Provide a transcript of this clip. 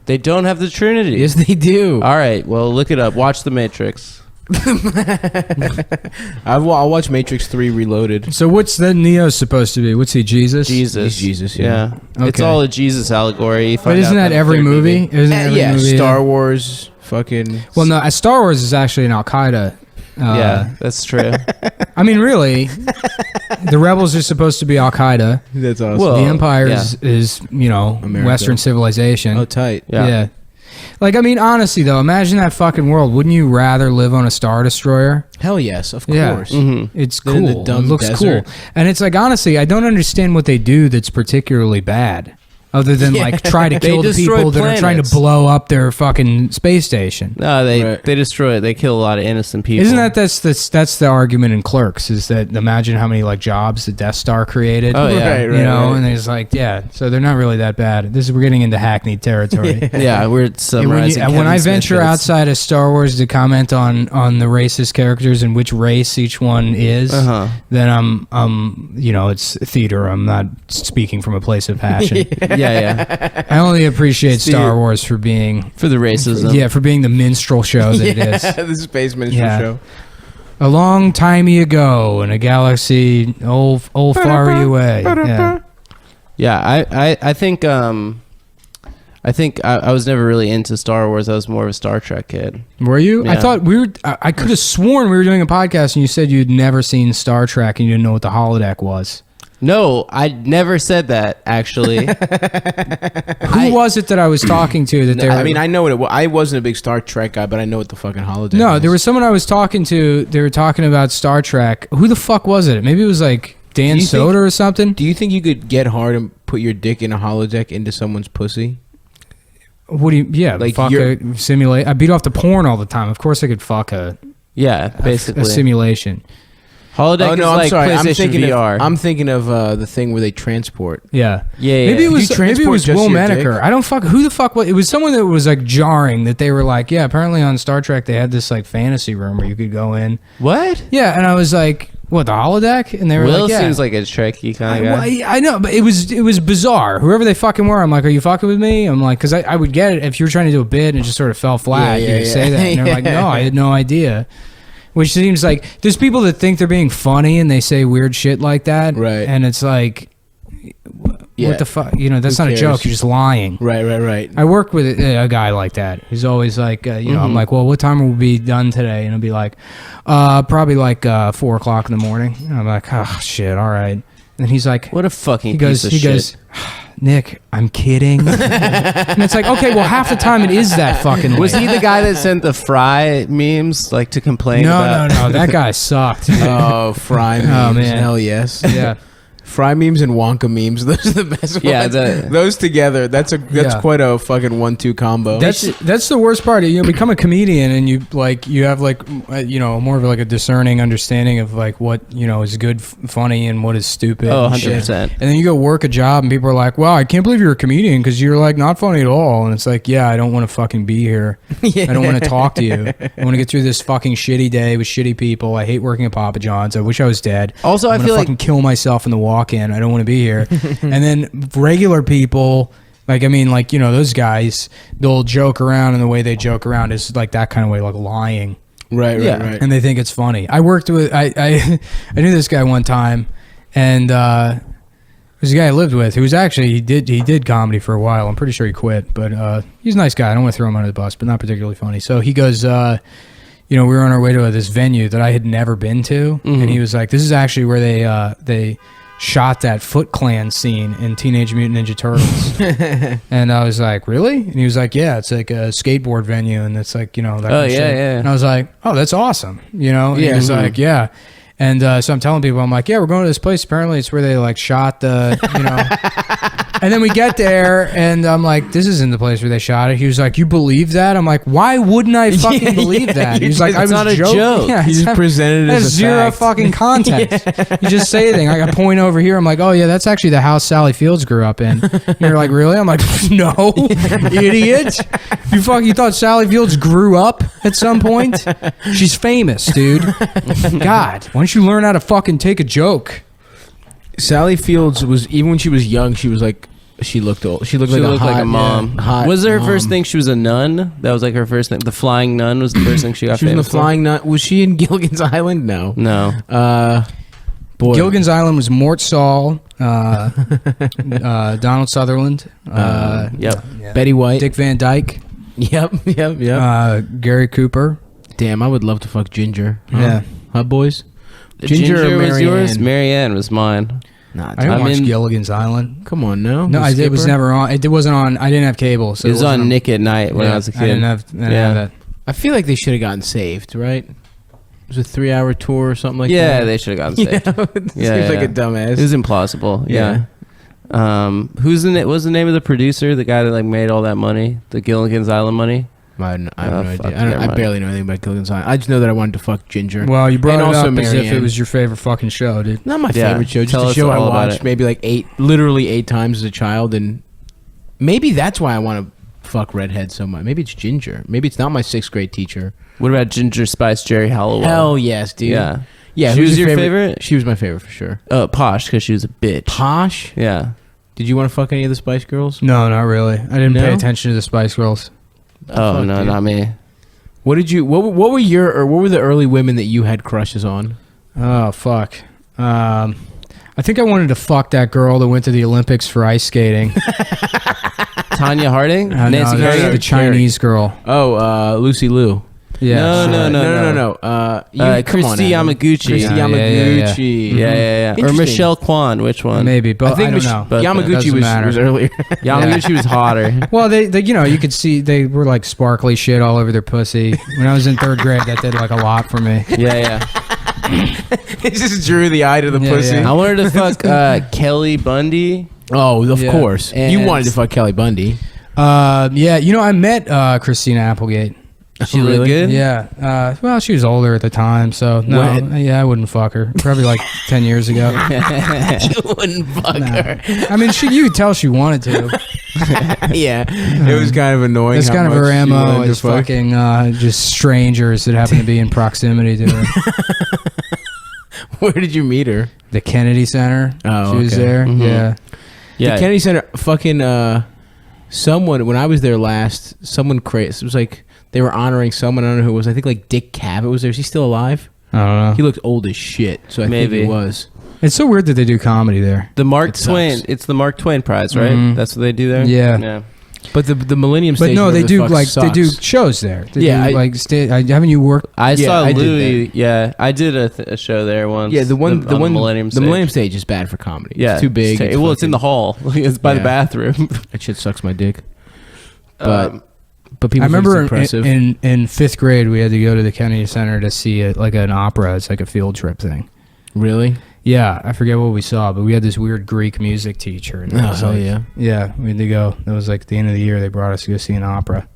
They don't have the Trinity. Yes, they do. All right, well, look it up. Watch The Matrix. I'll watch Matrix 3 Reloaded. So what's the Neo supposed to be? What's he, Jesus? Jesus. He's Jesus, Yeah. Okay. It's all a Jesus allegory. But isn't that every movie? Isn't every movie Star Wars, fucking... Well, no, Star Wars is actually an Al-Qaeda. Yeah, that's true. I mean, really, the rebels are supposed to be Al-Qaeda. That's awesome. Well, The Empire is America. Western civilization. Oh, tight. Yeah. Like, I mean, honestly, though, imagine that fucking world. Wouldn't you rather live on a Star Destroyer? Hell yes, of Yeah. course. Mm-hmm. It's Than in cool. the dumb It looks desert. cool. And it's like, honestly, I don't understand what they do that's particularly bad. Other than, like, try to kill the destroy people that are trying to planets. blow up their fucking space station. No, they Right. destroy it. They kill a lot of innocent people. Isn't that's the argument in Clerks? Is that imagine how many like jobs the Death Star created? Oh, yeah. Right, you right, know, right. and it's like, yeah, so they're not really that bad. We're getting into hackneyed territory. Yeah, we're summarizing. When I Kevin Smith venture bits. outside of Star Wars to comment on the racist characters and which race each one is, then I'm you know, it's theater. I'm not speaking from a place of passion. yeah. I only appreciate Star Wars for being For the racism. for being the minstrel show that it is. The Space Ministry Yeah. show. A long time ago in a galaxy old far away. Yeah. Yeah, I think I was never really into Star Wars. I was more of a Star Trek kid. Were you? Yeah. I thought I could have sworn we were doing a podcast and you said you'd never seen Star Trek and you didn't know what the holodeck was. No, I never said that, actually. Who was it that I was talking to that they were... I mean, I know what it was. I wasn't a big Star Trek guy, but I know what the fucking holodeck No, is. there was someone I was talking to. They were talking about Star Trek. Who the fuck was it? Maybe it was like Dan Do you Soder think- or something. Do you think you could get hard and put your dick in a holodeck into someone's pussy? What do you... Yeah, Like fuck a simulate. I beat off the porn all the time. Of course I could fuck a Basically. simulation. Holodeck is like PlayStation VR. I'm thinking of the thing where they transport. Yeah. Yeah. Maybe it You was transport just Will your Menaker. dick? I don't fuck who the fuck was it was someone that was like jarring that they were like, yeah, apparently on Star Trek they had this like fantasy room where you could go in. What? Yeah, and I was like, what, the holodeck? And they were Will like, yeah. seems like a Trekkie kind of guy. I know, but it was bizarre. Whoever they fucking were, I'm like, are you fucking with me? I'm like, because I would get it if you were trying to do a bit and it just sort of fell flat. Yeah, you could say that. And they're like, no, I had no idea. Which seems like there's people that think they're being funny and they say weird shit like that. Right. And it's like, Yeah. what the fuck? You know, that's Who not cares? a joke. You're just lying. Right. I work with a guy like that. He's always like, you know, I'm like, well, what time will we be done today? And he'll be like, probably like 4 o'clock in the morning. And I'm like, oh shit, all right. And he's like, What a fucking he goes, piece of shit. Nick, I'm kidding. And it's like, okay, well, half the time it is that fucking. Was late. he the guy that sent the Fry memes like to complain No, about? no, that guy sucked. Oh, Fry memes. Oh, man. Hell yes. Yeah. Fry memes and Wonka memes. Those are the best Yeah, ones. Those together. That's Yeah. quite a fucking 1-2 combo. That's the worst part. You become a comedian and you have like more of like a discerning understanding of like what is good, funny, and what is stupid. Oh, and shit. 100%. And then you go work a job and people are like, "Wow, I can't believe you're a comedian because you're like not funny at all." And it's like, yeah, I don't want to fucking be here. I don't want to talk to you. I want to get through this fucking shitty day with shitty people. I hate working at Papa John's. I wish I was dead. Also, I I'm feel gonna like fucking kill myself in the walk-in. I don't want to be here. And then regular people, like, I mean, like, those guys, they'll joke around, and the way they joke around is like that kind of way, like lying. Right. And they think it's funny. I worked with, I knew this guy one time, and it was a guy I lived with who was actually, he did comedy for a while. I'm pretty sure he quit, but he's a nice guy. I don't want to throw him under the bus, but not particularly funny. So he goes, we were on our way to this venue that I had never been to, and he was like, this is actually where they shot that Foot Clan scene in Teenage Mutant Ninja Turtles. And I was like, really? And he was like, yeah, it's like a skateboard venue, and it's like, that kind of shit. yeah. And I was like, oh, that's awesome. And he was like, yeah. And so I'm telling people, I'm like, yeah, we're going to this place. Apparently it's where they like shot the, And then we get there, and I'm like, this isn't the place where they shot it. He was like, you believe that? I'm like, why wouldn't I fucking believe that? He was like, I was not a joking. joke. Yeah, He just presented it has as a zero fact. fucking context. You just say anything. Like, I point over here. I'm like, oh yeah, that's actually the house Sally Fields grew up in. And you're like, really? I'm like, no, idiot. You thought Sally Fields grew up at some point? She's famous, dude. God, why don't you learn how to fucking take a joke? Sally Fields was, even when she was young, she was like She looked old. She looked She like looked like a mom. hot Was her mom. first thing she was a nun? That was like her first thing. The flying nun was the first thing she got She was in the famous for? Flying Nun. Was she in Gilligan's Island? No. No. Boy. Gilligan's Island was Mort Saul, Donald Sutherland, Yep. yeah. Betty White. Dick Van Dyke, Yep. Gary Cooper. Damn, I would love to fuck Ginger. Yeah. Huh, boys? Ginger or was yours? Marianne? Marianne was mine. Nah, I didn't I watch mean- Gilligan's Island. come on now. No, it was never on. It wasn't on. I didn't have cable, so It was wasn't on Nick at Night when I was a kid. I didn't have that. I feel like they should have gotten saved, right? It was a 3-hour tour or something like that. Yeah, they should have gotten saved. It Yeah, seems like yeah. a dumbass. It was implausible. Yeah. Who's in it? What was the name of the producer? The guy that like made all that money, the Gilligan's Island money. I have no fuck, idea. never I mind. barely know anything about Gilligan's Island. I just know that I wanted to fuck Ginger. Well, you brought And it also up as if it Marianne. was your favorite fucking show, dude. Not my Yeah, favorite show. Just tell a us show I all about watched it. maybe like literally eight times as a child, and maybe that's why I want to fuck redheads so much. Maybe it's Ginger. Maybe it's not my 6th grade teacher. What about Ginger Spice Jerry Halliwell? Hell yes, dude. Yeah. Yeah. She who's was your favorite? She was my favorite for sure. Posh, because she was a bitch. Posh. Yeah. Did you want to fuck any of the Spice Girls? No, not really. I didn't pay No? attention to the Spice Girls. Oh, fuck, no, dude. not me. What did you? What were the early women that you had crushes on? Oh fuck. I think I wanted to fuck that girl that went to the Olympics for ice skating. Tanya Harding? No, Nancy that's Kerrigan? the Chinese girl. Oh, Lucy Liu. Yeah. No. Christy Yamaguchi. Christy Yeah, Yamaguchi. Yeah. Or Interesting. Michelle Kwan. Which one? Maybe, but I think don't know. but Yamaguchi doesn't matter. was earlier. Yamaguchi was hotter. Well, they you could see they were like sparkly shit all over their pussy. When I was in 3rd grade, that did like a lot for me. Yeah. It just drew the eye to the Yeah, pussy. yeah. I wanted to fuck Kelly Bundy. Oh, of Yeah. course. You And- wanted to fuck Kelly Bundy. Yeah, I met Christina Applegate. She looked good? Yeah. Well, she was older at the time, so no. When? Yeah, I wouldn't fuck her. Probably like 10 years ago. You wouldn't fuck her. I mean, you could tell she wanted to. Yeah. It was kind of annoying. That's how kind of much her she MO wanted to is fuck. fucking just strangers that happen to be in proximity to her. Where did you meet her? The Kennedy Center. Oh, she was okay. there. Mhm. Yeah. Yeah. The Kennedy Center, fucking, someone, when I was there last, someone crazy. It was like they were honoring someone. I don't know who it was. I think like Dick Cavett was there. Is he still alive? I don't know. He looked old as shit. So I Maybe. think he was. It's so weird that they do comedy there. The Mark It sucks. Twain. It's the Mark Twain Prize, right? Mhm. That's what they do there? Yeah. But the Millennium But Station. no, they whatever the do fuck like they do sucks. shows there. They Yeah, do, I- haven't you worked? I Yeah, saw I did Louis. Yeah, I did a show there once. Yeah, the on Millennium the Stage. Millennium Stage is bad for comedy. Yeah, It's too big. It's in the hall. It's by the Yeah. bathroom. That shit sucks my dick. But Um, but people I remember think it's impressive. in 5th grade we had to go to the Kennedy Center to see it like an opera. It's like a field trip thing. Really? Yeah, I forget what we saw, but we had this weird Greek music teacher. And it Oh, was hell like- yeah. Yeah, we had to go. It was like at the end of the year they brought us to go see an opera.